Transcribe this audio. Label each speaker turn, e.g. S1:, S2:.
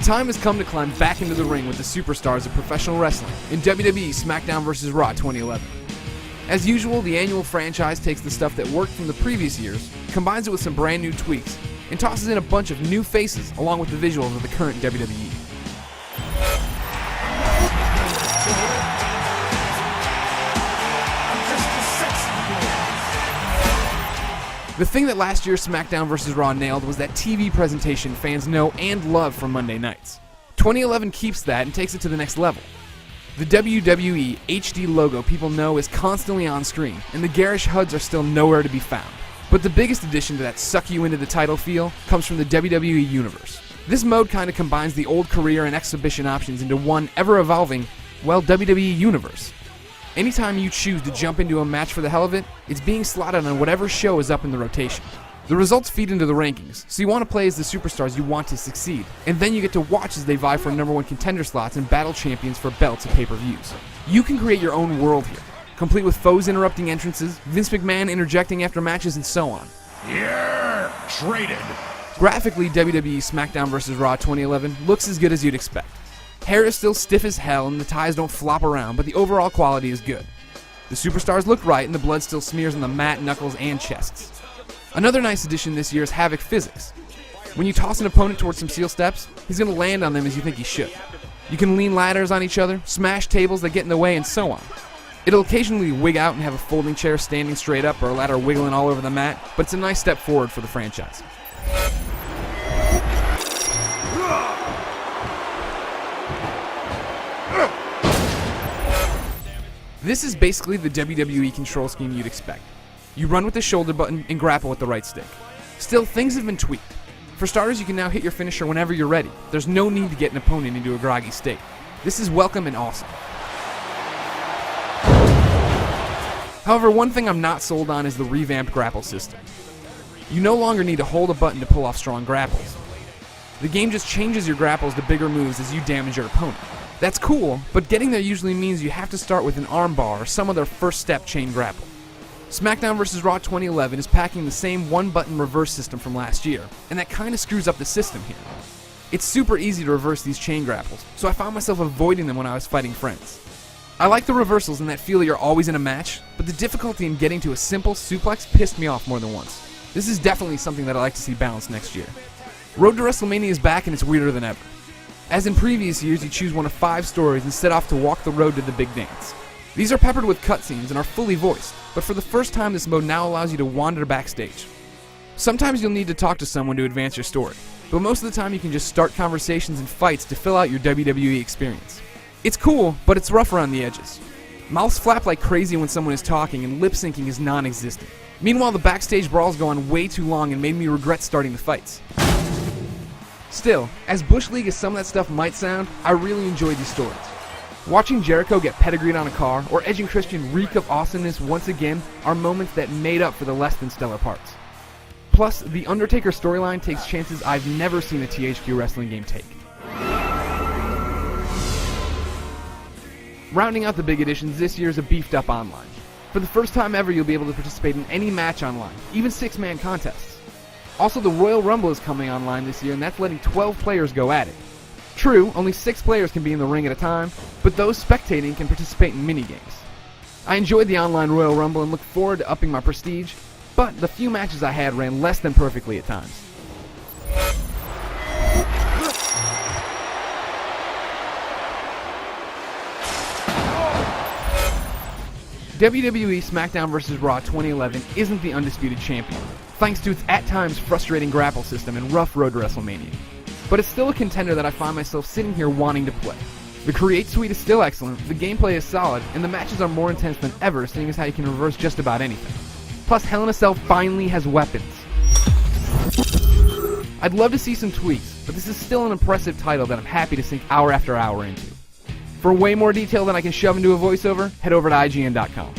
S1: time has come to climb back into the ring with the superstars of professional wrestling in WWE SmackDown vs. Raw 2011. As usual, the annual franchise takes the stuff that worked from the previous years, combines it with some brand new tweaks, and tosses in a bunch of new faces along with the visuals of the current WWE. The thing that last year's SmackDown vs. Raw nailed was that TV presentation fans know and love from Monday nights. 2011 keeps that and takes it to the next level. The WWE HD logo people know is constantly on screen, and the garish HUDs are still nowhere to be found. But the biggest addition to that suck you into the title feel comes from the WWE Universe. This mode kind of combines the old career and exhibition options into one ever-evolving, well, WWE Universe. Anytime you choose to jump into a match for the hell of it, it's being slotted on whatever show is up in the rotation. The results feed into the rankings, so you want to play as the superstars you want to succeed, and then you get to watch as they vie for #1 contender slots and battle champions for belts and pay-per-views. You can create your own world here, complete with foes interrupting entrances, Vince McMahon interjecting after matches, and so on.
S2: Yeah, traded.
S1: Graphically, WWE SmackDown vs. Raw 2011 looks as good as you'd expect. Hair is still stiff as hell and the ties don't flop around, but the overall quality is good. The superstars look right and the blood still smears on the mat, knuckles, and chests. Another nice addition this year is Havoc physics. When you toss an opponent towards some steel steps, he's going to land on them as you think he should. You can lean ladders on each other, smash tables that get in the way, and so on. It'll occasionally wig out and have a folding chair standing straight up or a ladder wiggling all over the mat, but it's a nice step forward for the franchise. This is basically the WWE control scheme you'd expect. You run with the shoulder button and grapple with the right stick. Still, things have been tweaked. For starters, you can now hit your finisher whenever you're ready. There's no need to get an opponent into a groggy state. This is welcome and awesome. However, one thing I'm not sold on is the revamped grapple system. You no longer need to hold a button to pull off strong grapples. The game just changes your grapples to bigger moves as you damage your opponent. That's cool, but getting there usually means you have to start with an armbar or some other first step chain grapple. SmackDown vs. Raw 2011 is packing the same one-button reverse system from last year, and that kind of screws up the system here. It's super easy to reverse these chain grapples, so I found myself avoiding them when I was fighting friends. I like the reversals and that feel you're always in a match, but the difficulty in getting to a simple suplex pissed me off more than once. This is definitely something that I'd like to see balanced next year. Road to WrestleMania is back and it's weirder than ever. As in previous years, you choose one of 5 stories and set off to walk the road to the big dance. These are peppered with cutscenes and are fully voiced, but for the first time this mode now allows you to wander backstage. Sometimes you'll need to talk to someone to advance your story, but most of the time you can just start conversations and fights to fill out your WWE experience. It's cool, but it's rough around the edges. Mouths flap like crazy when someone is talking and lip syncing is non-existent. Meanwhile, the backstage brawls go on way too long and made me regret starting the fights. Still, as Bush League as some of that stuff might sound, I really enjoyed these stories. Watching Jericho get pedigreed on a car, or Edge and Christian reek of awesomeness once again, are moments that made up for the less than stellar parts. Plus, the Undertaker storyline takes chances I've never seen a THQ wrestling game take. Rounding out the big additions, this year is a beefed up online. For the first time ever, you'll be able to participate in any match online, even 6-man contests. Also, the Royal Rumble is coming online this year, and that's letting 12 players go at it. True, only 6 players can be in the ring at a time, but those spectating can participate in minigames. I enjoyed the online Royal Rumble and look forward to upping my prestige, but the few matches I had ran less than perfectly at times. WWE SmackDown vs. Raw 2011 isn't the undisputed champion, thanks to its at times frustrating grapple system and rough road to WrestleMania. But it's still a contender that I find myself sitting here wanting to play. The Create Suite is still excellent, the gameplay is solid, and the matches are more intense than ever, seeing as how you can reverse just about anything. Plus, Hell in a Cell finally has weapons. I'd love to see some tweaks, but this is still an impressive title that I'm happy to sink hour after hour into. For way more detail than I can shove into a voiceover, head over to IGN.com.